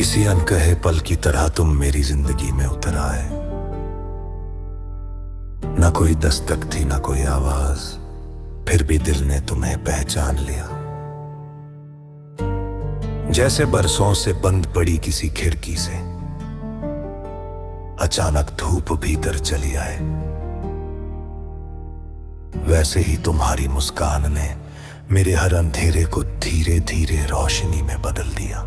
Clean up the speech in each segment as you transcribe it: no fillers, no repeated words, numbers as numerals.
किसी अनकहे पल की तरह तुम मेरी जिंदगी में उतर आए। ना कोई दस्तक थी ना कोई आवाज, फिर भी दिल ने तुम्हें पहचान लिया। जैसे बरसों से बंद पड़ी किसी खिड़की से अचानक धूप भीतर चली आए, वैसे ही तुम्हारी मुस्कान ने मेरे हर अंधेरे को धीरे धीरे रोशनी में बदल दिया।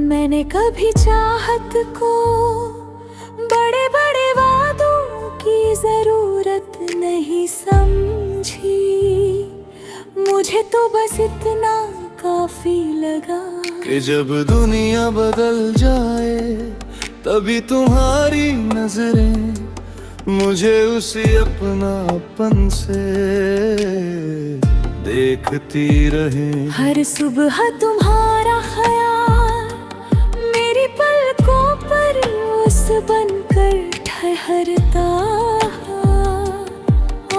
मैंने कभी चाहत को बड़े बड़े वादों की जरूरत नहीं समझी, मुझे तो बस इतना काफी लगा कि जब दुनिया बदल जाए तभी तुम्हारी नजरें मुझे उसी अपनापन से देखती रहे। हर सुबह तुम्हारा ख्याल मेरी पलकों पर उस बनकर ठहरता,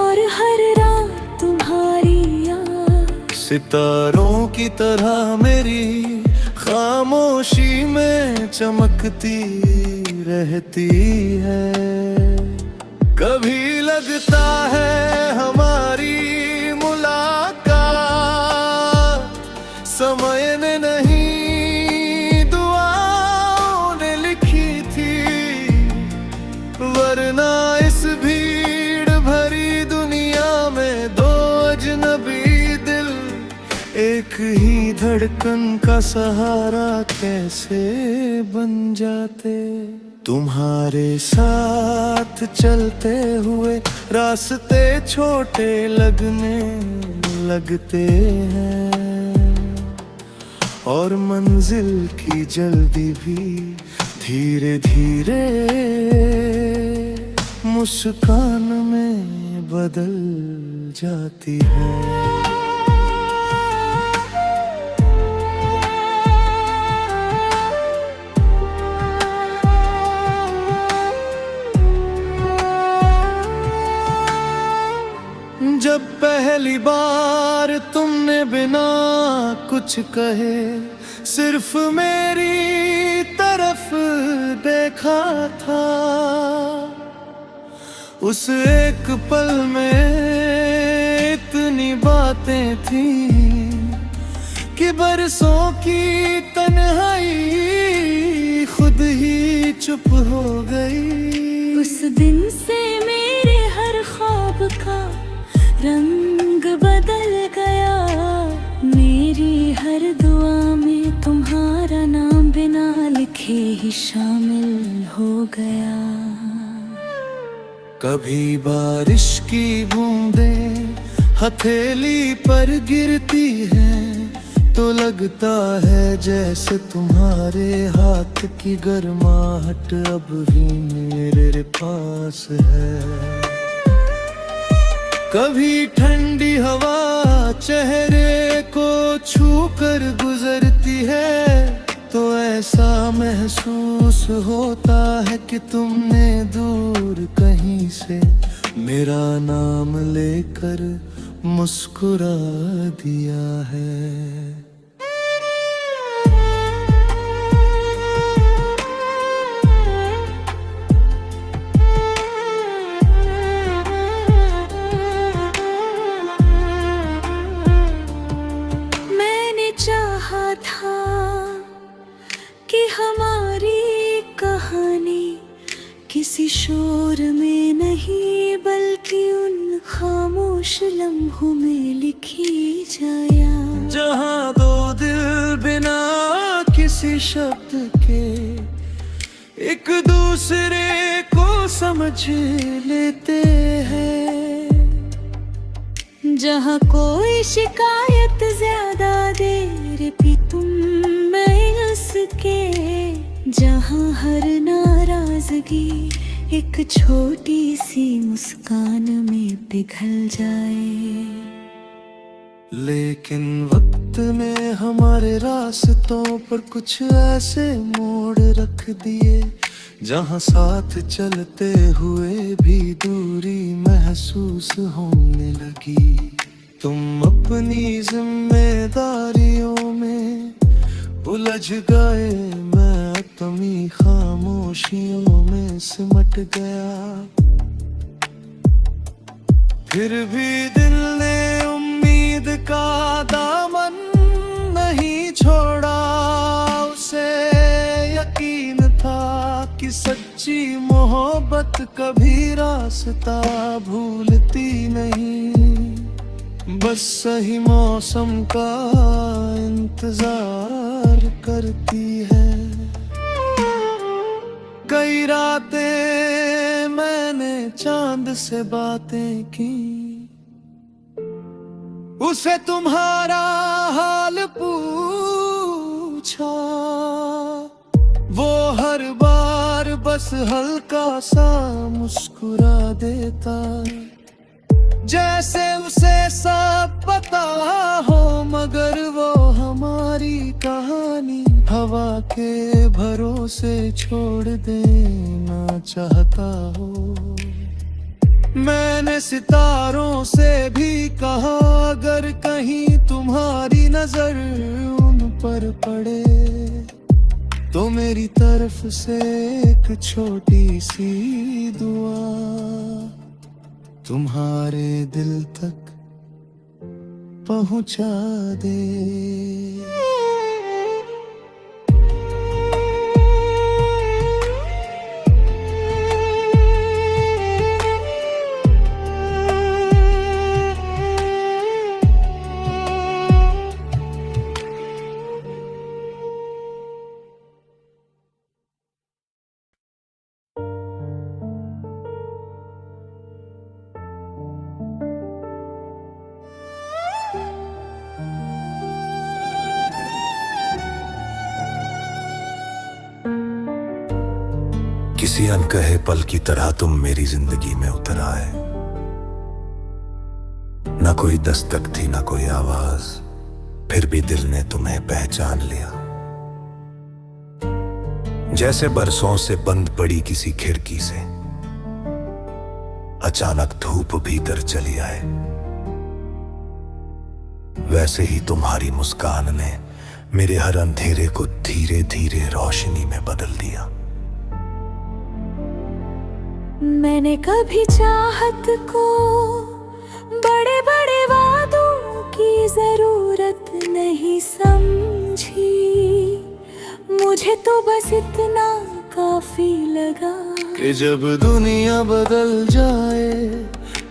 और हर रात तुम्हारी याद सितारों की तरह मेरी खामोशी में चमकती रहती है। कभी लगता है हमारी मुलाकात समय ने नहीं दुआओं ने लिखी थी, वरना इस भीड़ भरी दुनिया में दो अजनबी दिल एक ही धड़कन का सहारा कैसे बन जाते। तुम्हारे साथ चलते हुए रास्ते छोटे लगने लगते हैं, और मंजिल की जल्दी भी धीरे धीरे मुस्कान में बदल जाती है। जब पहली बार तुमने बिना कुछ कहे सिर्फ मेरी तरफ देखा था, उस एक पल में इतनी बातें थी कि बरसों की तन्हाई खुद ही चुप हो गई। उस दिन से मेरे हर ख्वाब का रंग बदल गया, मेरी हर दुआ में तुम्हारा नाम बिना लिखे ही शामिल हो गया। कभी बारिश की बूंदें हथेली पर गिरती हैं तो लगता है जैसे तुम्हारे हाथ की गर्माहट अब भी मेरे पास है। कभी ठंडी हवा चेहरे को छू कर गुजरती है तो ऐसा महसूस होता है कि तुमने दूर कहीं से मेरा नाम लेकर मुस्कुरा दिया है। चाहा था कि हमारी कहानी किसी शोर में नहीं बल्कि उन खामोश लम्हों में लिखी जाया, जहाँ दो दिल बिना किसी शब्द के एक दूसरे को समझ लेते हैं, जहाँ कोई शिकायत ज्यादा देर भी तुम में उसके, जहाँ हर नाराजगी एक छोटी सी मुस्कान में पिघल जाए। लेकिन वक्त ने हमारे रास्तों पर कुछ ऐसे मोड़ रख दिए जहाँ साथ चलते हुए भी दूरी महसूस होने लगी। तुम अपनी जिम्मेदारियों में उलझ गए, मैं अपनी खामोशियों में सिमट गया। फिर भी दिल ने उम्मीद का दामन नहीं छोड़ा। उसे यकीन था कि सच्ची मोहब्बत कभी रास्ता भूलती नहीं, बस सही मौसम का इंतजार करती है। कई रातें मैंने चांद से बातें की, उसे तुम्हारा हाल पूछा। वो हर बार बस हल्का सा मुस्कुरा देता, जैसे उसे सब पता हो, मगर वो हमारी कहानी हवा के भरोसे छोड़ देना चाहता हो। मैंने सितारों से भी कहा, अगर कहीं तुम्हारी नजर उन पर पड़े तो मेरी तरफ से एक छोटी सी दुआ तुम्हारे दिल तक पहुंचा दे। किसी अनकहे पल की तरह तुम मेरी जिंदगी में उतर आए। ना कोई दस्तक थी ना कोई आवाज, फिर भी दिल ने तुम्हें पहचान लिया। जैसे बरसों से बंद पड़ी किसी खिड़की से अचानक धूप भीतर चली आए, वैसे ही तुम्हारी मुस्कान ने मेरे हर अंधेरे को धीरे धीरे रोशनी में बदल दिया। मैंने कभी चाहत को बड़े बड़े वादों की जरूरत नहीं समझी, मुझे तो बस इतना काफी लगा कि जब दुनिया बदल जाए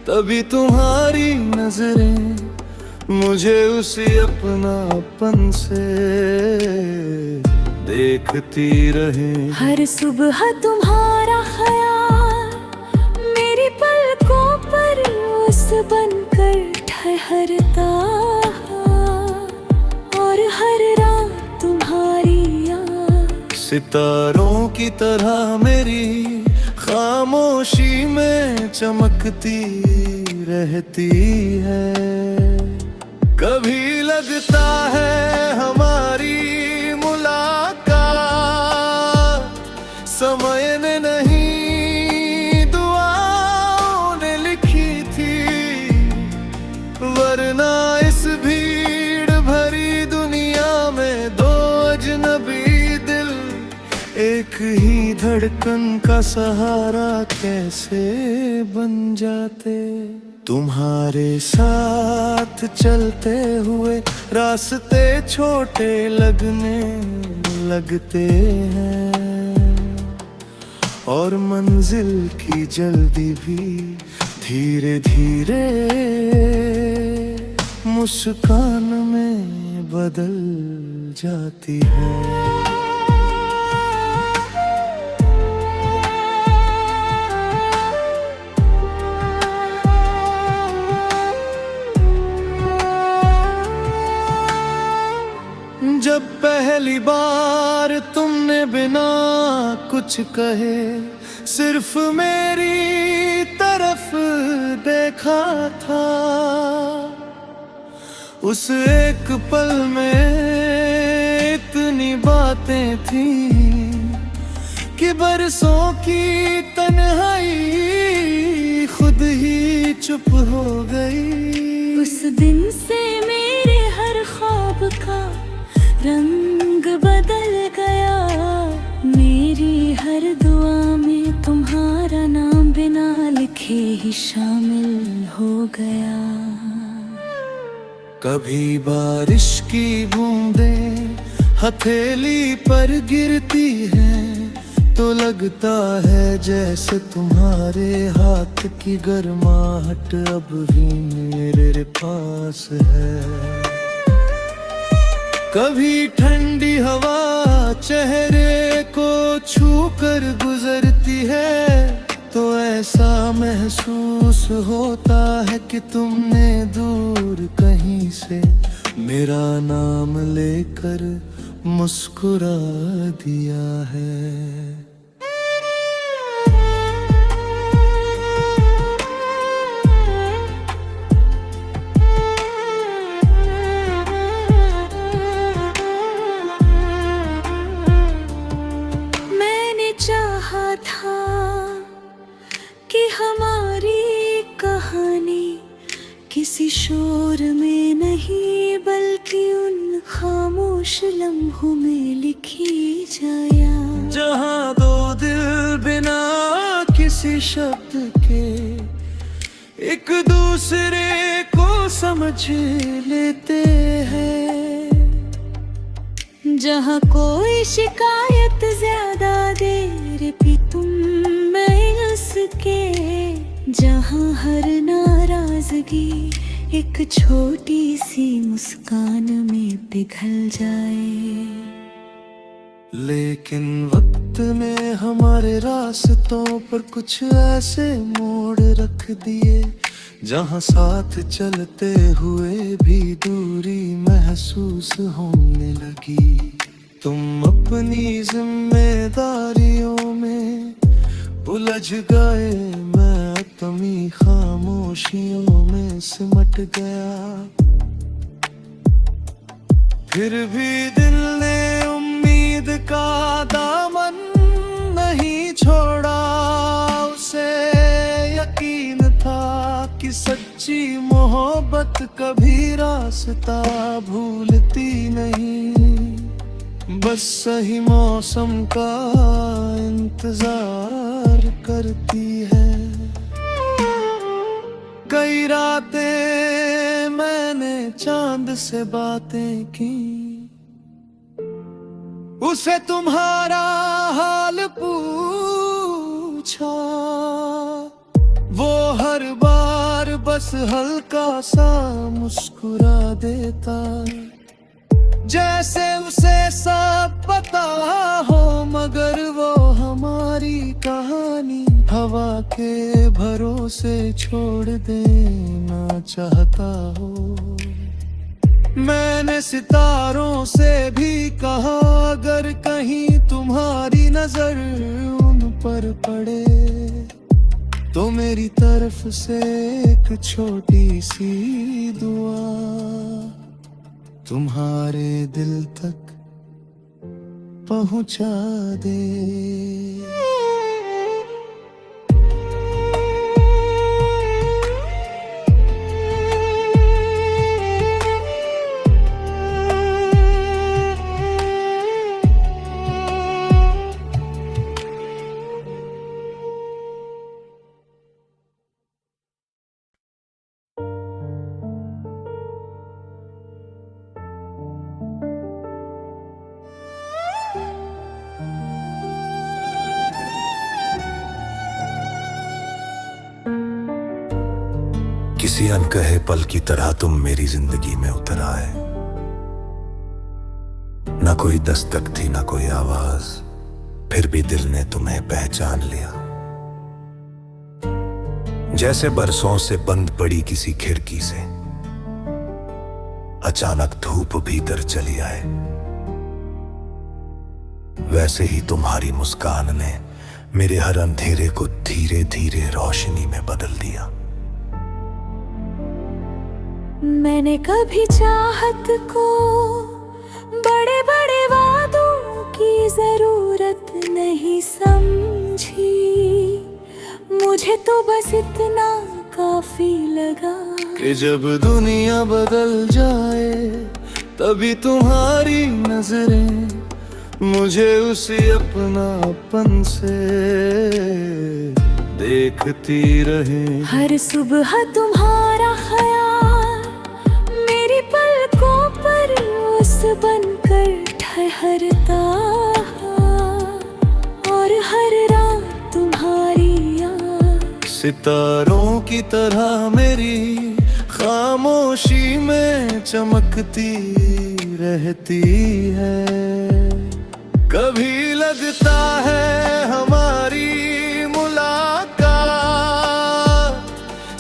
तभी तुम्हारी नजरें मुझे उसी अपनापन से देखती रहे। हर सुबह तुम्हारा ख्याल मेरी पलकों पर उस बनकर ठहरता, और हर रात तुम्हारी याद सितारों की तरह मेरी खामोशी में चमकती रहती है। कभी लगता है हमारी मुलाकात समय ने नहीं दुआओं ने लिखी थी, वरना इस भीड़ भरी दुनिया में दो अजनबी दिल एक ही धड़कन का सहारा कैसे बन जाते। तुम्हारे साथ चलते हुए रास्ते छोटे लगने लगते हैं, और मंजिल की जल्दी भी धीरे धीरे मुस्कान में बदल जाती है। जब पहली बार तुमने बिना कुछ कहे सिर्फ मेरी तरफ देखा था, उस एक पल में इतनी बातें थी कि बरसों की तन्हाई खुद ही चुप हो गई। उस दिन से मेरे हर ख्वाब का रंग बदल गया, मेरी हर दुआ में तुम्हारा नाम बिना लिखे ही शामिल हो गया। कभी बारिश की बूंदें हथेली पर गिरती हैं तो लगता है जैसे तुम्हारे हाथ की गर्माहट अब भी मेरे पास है। कभी ठंडी हवा चेहरे को छू कर गुजरती है तो ऐसा महसूस होता है कि तुमने दूर कहीं से मेरा नाम लेकर मुस्कुरा दिया है। चाहा था कि हमारी कहानी किसी शोर में नहीं बल्कि उन खामोश लम्हों में लिखी जाया, जहाँ दो दिल बिना किसी शब्द के एक दूसरे को समझ लेते हैं, जहाँ कोई शिकायत ज्यादा देर भी तुम मैं उसके, जहाँ हर नाराजगी एक छोटी सी मुस्कान में पिघल जाए। लेकिन वक्त ने हमारे रास्तों पर कुछ ऐसे मोड़ रख दिए जहाँ साथ चलते हुए भी दूरी महसूस होने लगी। तुम अपनी जिम्मेदारियों में उलझ गए, मैं अपनी खामोशियों में सिमट गया। फिर भी दिल ने उम्मीद का दामन नहीं छोड़ा, उसे यकीन था कि सच्ची मोहब्बत कभी रास्ता भूलती नहीं, बस सही मौसम का इंतजार करती है। कई रातें मैंने चांद से बातें की, उसे तुम्हारा हाल पूछा, वो हर बार बस हल्का सा मुस्कुरा देता, जैसे उसे सब पता हो, मगर वो हमारी कहानी हवा के भरोसे छोड़ देना चाहता हो। मैंने सितारों से भी कहा अगर कहीं तुम्हारी नजर उन पर पड़े तो मेरी तरफ से एक छोटी सी दुआ तुम्हारे दिल तक पहुंचा दे। किसी अनकहे पल की तरह तुम मेरी जिंदगी में उतर आए, ना कोई दस्तक थी ना कोई आवाज, फिर भी दिल ने तुम्हें पहचान लिया। जैसे बरसों से बंद पड़ी किसी खिड़की से अचानक धूप भीतर चली आए, वैसे ही तुम्हारी मुस्कान ने मेरे हर अंधेरे को धीरे धीरे रोशनी में बदल दिया। मैंने कभी चाहत को बड़े बड़े वादों की जरूरत नहीं समझी, मुझे तो बस इतना काफी लगा कि जब दुनिया बदल जाए तभी तुम्हारी नजरें मुझे उसी अपनापन से देखती रहे। हर सुबह तुम्हारा ख्याल मेरी पलकों पर उस बनकर ठहरता, और हर रात तुम्हारी याद सितारों की तरह मेरी खामोशी में चमकती रहती है। कभी लगता है हमारी मुलाकात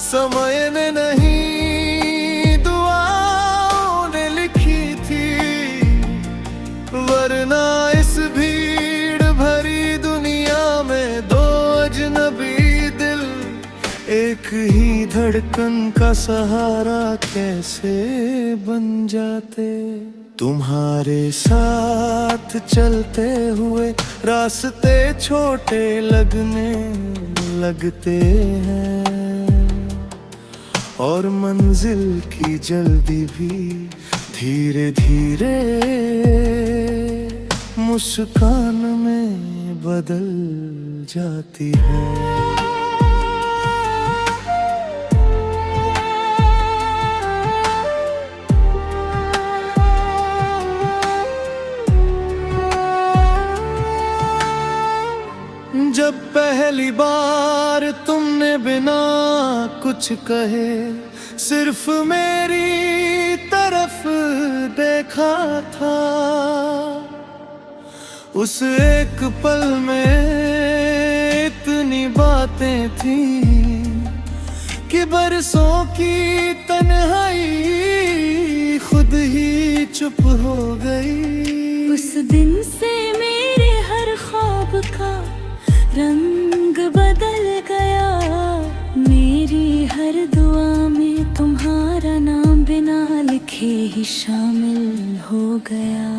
समय ने नहीं दुआओं ने लिखी थी, वरना इस भीड़ भरी दुनिया में दो अजनबी दिल एक ही धड़कन का सहारा कैसे बन जाते। तुम्हारे साथ चलते हुए रास्ते छोटे लगने लगते हैं, और मंजिल की जल्दी भी धीरे धीरे मुस्कान में बदल जाती है। जब पहली बार तुमने बिना कुछ कहे सिर्फ मेरी तरफ देखा था, उस एक पल में इतनी बातें थी कि बरसों की तन्हाई खुद ही चुप हो गई। उस दिन से मेरे हर ख्वाब का रंग बदल गया, मेरी हर दुआ में तुम्हारा नाम बिना लिखे ही शामिल हो गया।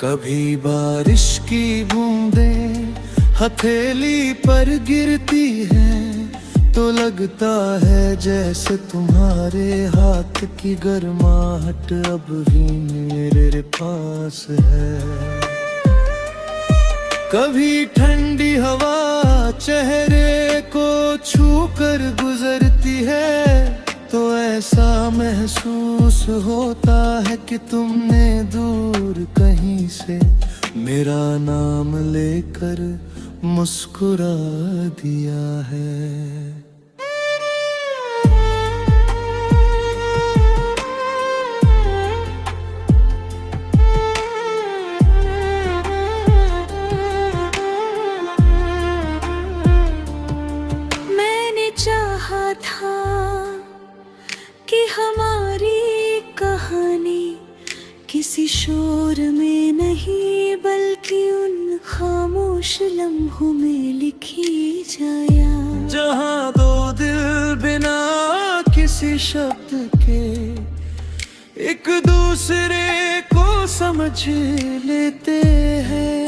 कभी बारिश की बूंदें हथेली पर गिरती हैं तो लगता है जैसे तुम्हारे हाथ की गर्माहट अब भी मेरे पास है। कभी ठंडी हवा चेहरे को छू कर गुजरती है तो ऐसा महसूस होता है कि तुमने दूर कहीं से मेरा नाम लेकर मुस्कुरा दिया है। चाहा था कि हमारी कहानी किसी शोर में नहीं बल्कि उन खामोश लम्हों में लिखी जाया, जहाँ दो दिल बिना किसी शब्द के एक दूसरे को समझ लेते हैं,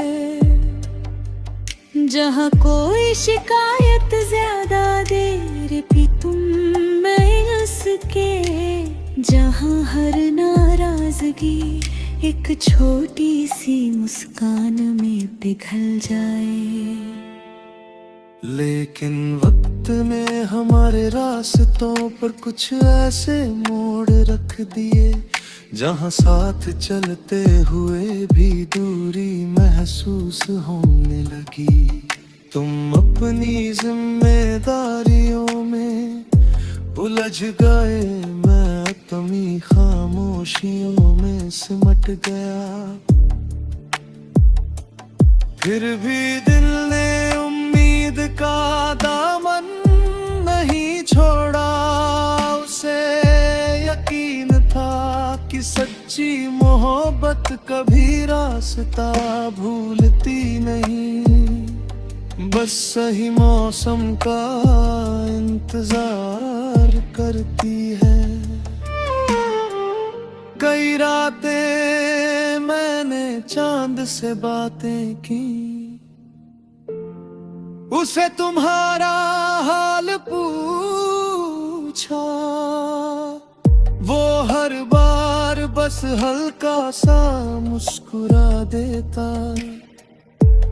जहाँ कोई शिकायत ज्यादा देर भी तुम में उसके, जहाँ हर नाराजगी एक छोटी सी मुस्कान में पिघल जाए। लेकिन वक्त ने हमारे रास्तों पर कुछ ऐसे मोड़ रख दिए जहाँ साथ चलते हुए भी दूरी महसूस होने लगी। तुम अपनी जिम्मेदारियों में उलझ गए, मैं अपनी खामोशियों में सिमट गया। फिर भी दिल ने उम्मीद का दामन नहीं छोड़ा, उसे यकीन था कि सच्ची मोहब्बत कभी रास्ता भूलती नहीं, बस सही मौसम का इंतजार करती है। कई रातें मैंने चांद से बातें की, उसे तुम्हारा हाल पूछा, वो हर बार बस हल्का सा मुस्कुरा देता,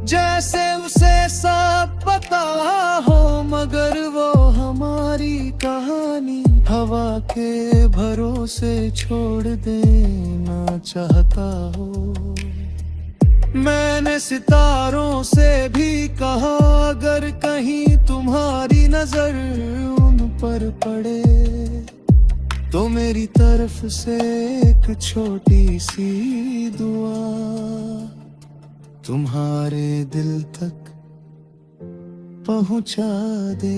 जैसे उसे सब पता हो मगर वो हमारी कहानी हवा के भरोसे छोड़ देना चाहता हो। मैंने सितारों से भी कहा अगर कहीं तुम्हारी नजर उन पर पड़े तो मेरी तरफ से एक छोटी सी दुआ तुम्हारे दिल तक पहुंचा दे।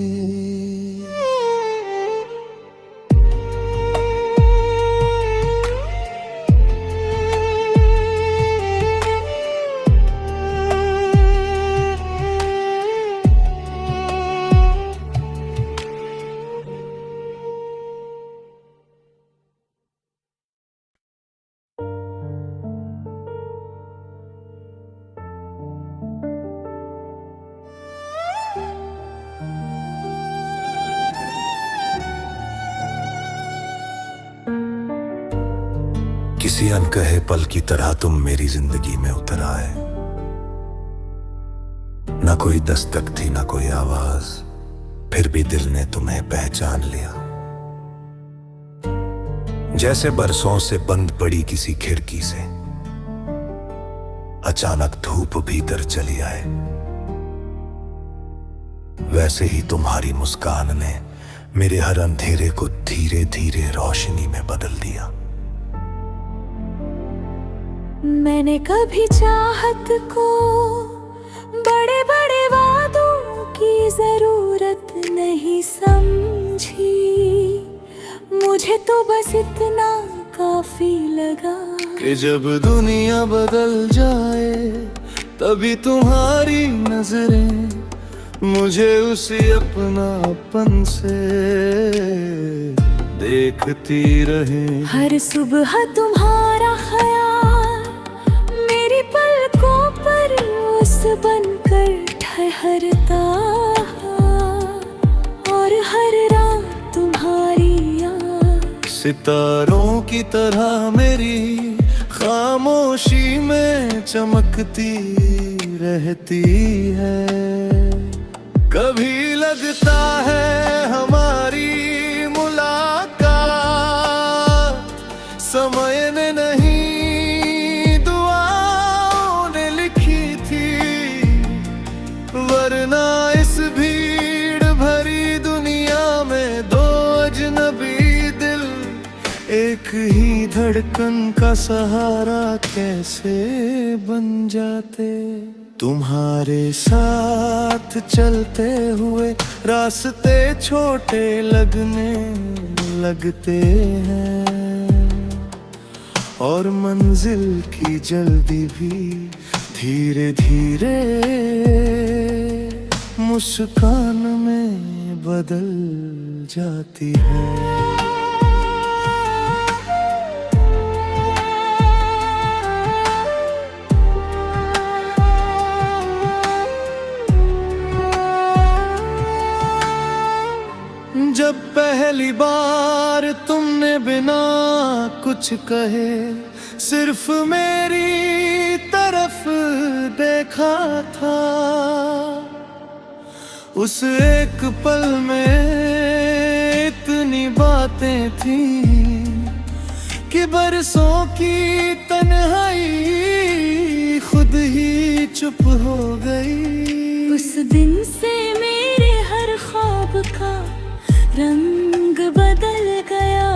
किसी अनकहे पल की तरह तुम मेरी जिंदगी में उतर आए, ना कोई दस्तक थी ना कोई आवाज, फिर भी दिल ने तुम्हें पहचान लिया। जैसे बरसों से बंद पड़ी किसी खिड़की से अचानक धूप भीतर चली आए, वैसे ही तुम्हारी मुस्कान ने मेरे हर अंधेरे को धीरे धीरे रोशनी में बदल दिया। मैंने कभी चाहत को बड़े बड़े वादों की जरूरत नहीं समझी, मुझे तो बस इतना काफी लगा कि जब दुनिया बदल जाए तभी तुम्हारी नजरें मुझे उसी अपनापन से देखती रहे। हर सुबह तुम्हारा ख्याल मेरी पलकों पर उस बनकर ठहरता और हर रात तुम्हारी याद सितारों की तरह मेरी खामोशी में चमकती रहती है। कभी लगता है हमारी मुलाकात समय ने नहीं दुआओं ने लिखी थी, वरना इस भीड़ भरी दुनिया में दो अजनबी दिल एक ही धड़कन का सहारा कैसे बन जाते। तुम्हारे साथ चलते हुए रास्ते छोटे लगने लगते हैं और मंजिल की जल्दी भी धीरे धीरे मुस्कान में बदल जाती है। जब पहली बार तुमने बिना कुछ कहे सिर्फ मेरी तरफ देखा था, उस एक पल में इतनी बातें थी कि बरसों की तन्हाई खुद ही चुप हो गई। उस दिन से मेरे हर ख्वाब का रंग बदल गया,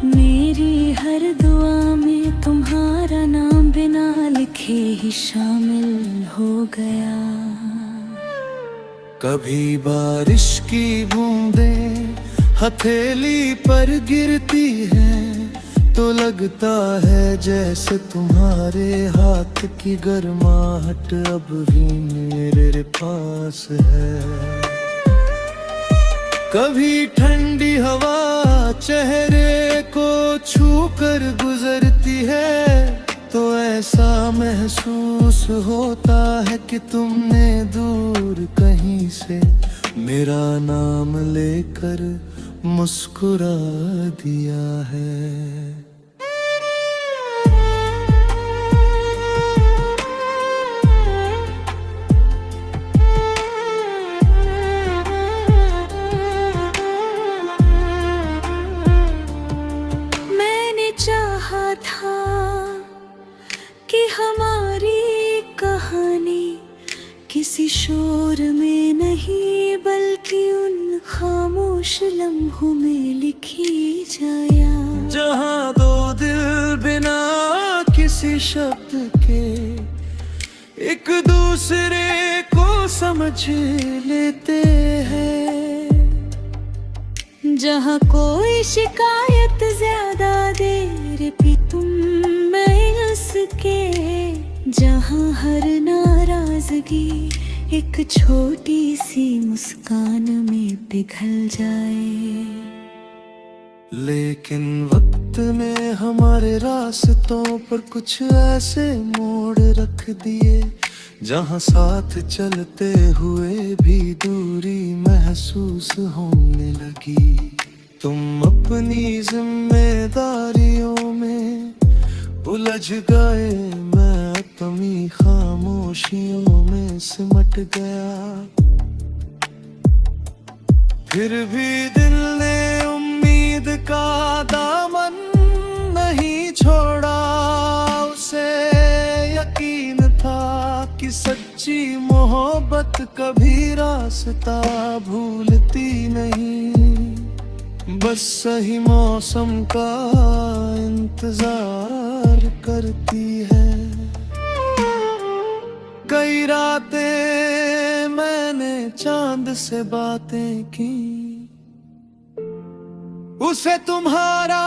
मेरी हर दुआ में तुम्हारा नाम बिना लिखे ही शामिल हो गया। कभी बारिश की बूंदें हथेली पर गिरती हैं तो लगता है जैसे तुम्हारे हाथ की गर्माहट अब भी मेरे पास है। कभी ठंडी हवा चेहरे को छू कर गुजरती है तो ऐसा महसूस होता है कि तुमने दूर कहीं से मेरा नाम लेकर मुस्कुरा दिया है। हमारी कहानी किसी शोर में नहीं बल्कि उन खामोश लम्हों में लिखी जाया, जहाँ दो दिल बिना किसी शब्द के एक दूसरे को समझ लेते हैं, जहाँ कोई शिकायत ज्यादा देर भी तुम में उसके, जहाँ हर नाराजगी एक छोटी सी मुस्कान में पिघल जाए। लेकिन वक्त में हमारे रास्तों पर कुछ ऐसे मोड़ रख दिए, जहाँ साथ चलते हुए भी दूरी महसूस होने लगी। तुम अपनी जिम्मेदारियों में उलझ गए, मैं अपनी खामोशियों में सिमट गया। फिर भी दिल ने उम्मीद का दामन नहीं छोड़ा, उसे यकीन था कि सच्ची मोहब्बत कभी रास्ता भूलती नहीं, बस सही मौसम का इंतजार करती है। कई रातें मैंने चांद से बातें की, उसे तुम्हारा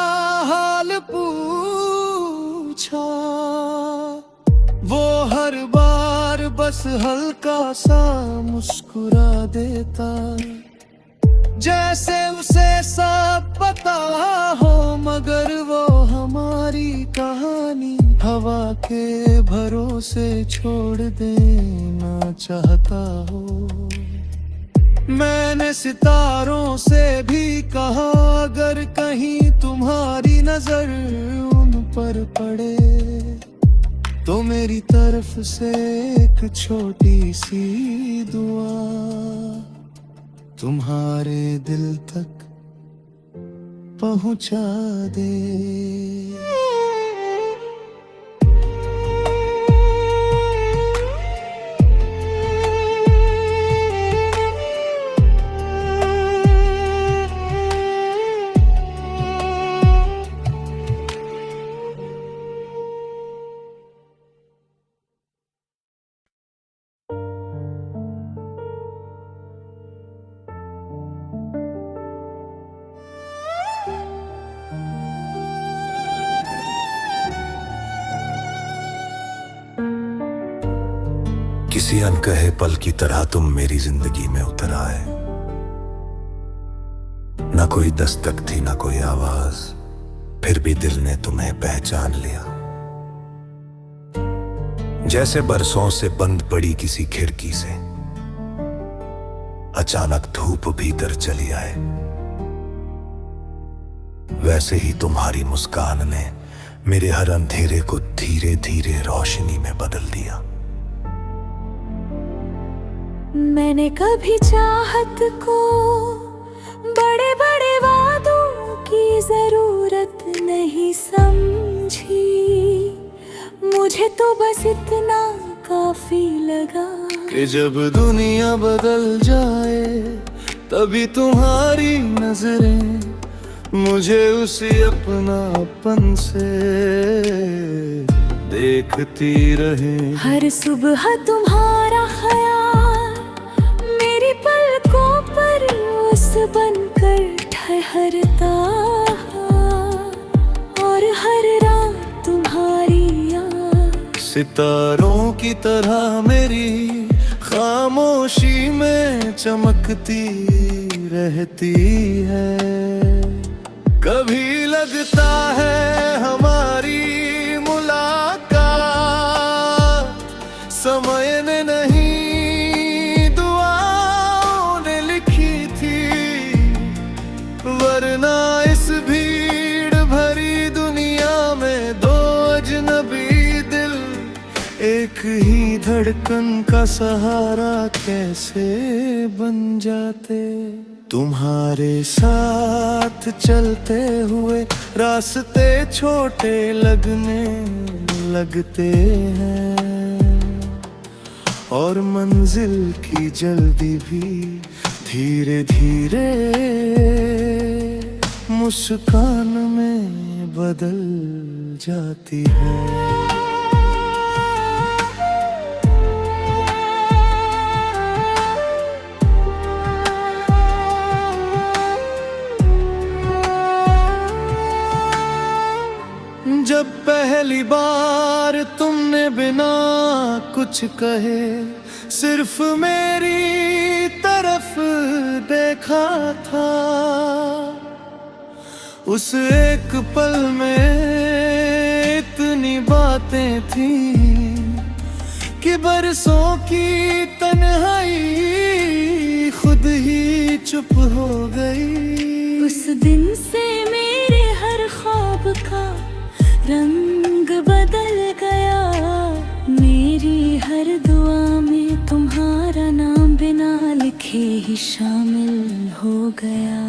हाल पूछा, वो हर बार बस हल्का सा मुस्कुरा देता, जैसे उसे सब पता हो, मगर वो हमारी कहानी हवा के भरोसे छोड़ देना चाहता हो। मैंने सितारों से भी कहा, अगर कहीं तुम्हारी नजर उन पर पड़े तो मेरी तरफ से एक छोटी सी दुआ तुम्हारे दिल तक पहुंचा दे। किसी अनकहे पल की तरह तुम मेरी जिंदगी में उतर आए, ना कोई दस्तक थी ना कोई आवाज, फिर भी दिल ने तुम्हें पहचान लिया। जैसे बरसों से बंद पड़ी किसी खिड़की से अचानक धूप भीतर चली आए, वैसे ही तुम्हारी मुस्कान ने मेरे हर अंधेरे को धीरे धीरे रोशनी में बदल दिया। मैंने कभी चाहत को बड़े बड़े वादों की जरूरत नहीं समझी, मुझे तो बस इतना काफी लगा कि जब दुनिया बदल जाए तभी तुम्हारी नजरें मुझे उसी अपनापन से देखती रहे। हर सुबह तुम्हारा ख्याल मेरी पलकों पर ओस बनकर ठहरता, और हर रात तुम्हारी याद सितारों की तरह मेरी खामोशी में चमकती रहती है। कभी लगता है हमारी मुलाकात समय ने नहीं दुआओं ने लिखी थी, वरना इस भीड़ भरी दुनिया में दो अजनबी दिल एक ही धड़कन का सहारा कैसे बन जाते। तुम्हारे साथ चलते हुए रास्ते छोटे लगने लगते हैं और मंजिल की जल्दी भी धीरे धीरे मुस्कान में बदल जाती है। जब पहली बार तुमने बिना कुछ कहे सिर्फ मेरी तरफ देखा था, उस एक पल में इतनी बातें थी कि बरसों की तन्हाई खुद ही चुप हो गई। उस दिन से मेरे हर ख्वाब का रंग बदल गया, मेरी हर दुआ में तुम्हारा नाम बिना लिखे ही शामिल हो गया।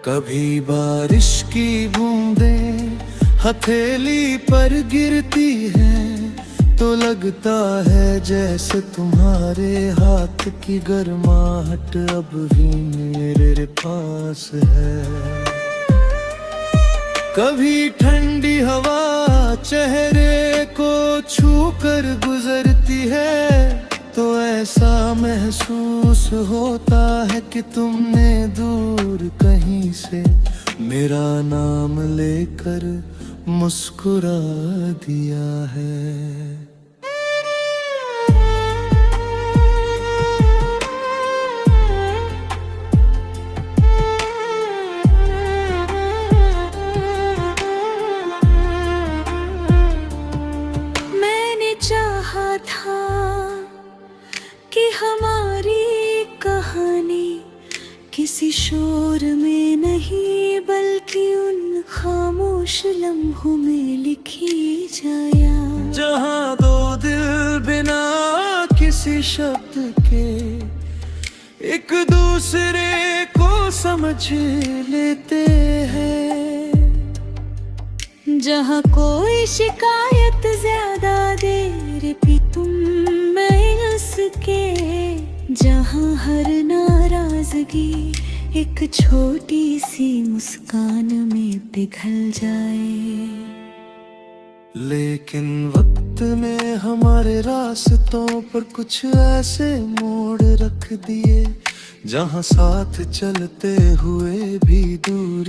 कभी बारिश की बूंदें हथेली पर गिरती हैं तो लगता है जैसे तुम्हारे हाथ की गर्माहट अब भी मेरे पास है। कभी ठंडी हवा चेहरे को छू कर गुजरती है तो ऐसा महसूस होता है कि तुमने दूर कहीं से मेरा नाम लेकर मुस्कुरा दिया है। चाहा था कि हमारी कहानी किसी शोर में नहीं बल्कि उन खामोश लम्हों में लिखी जाया, जहाँ दो दिल बिना किसी शब्द के एक दूसरे को समझ लेते हैं, जहाँ कोई शिकायत ज्यादा देर भी तुम में उसके, जहाँ हर नाराजगी एक छोटी सी मुस्कान में पिघल जाए। लेकिन वक्त ने हमारे रास्तों पर कुछ ऐसे मोड़ रख दिए जहाँ साथ चलते हुए भी दूरी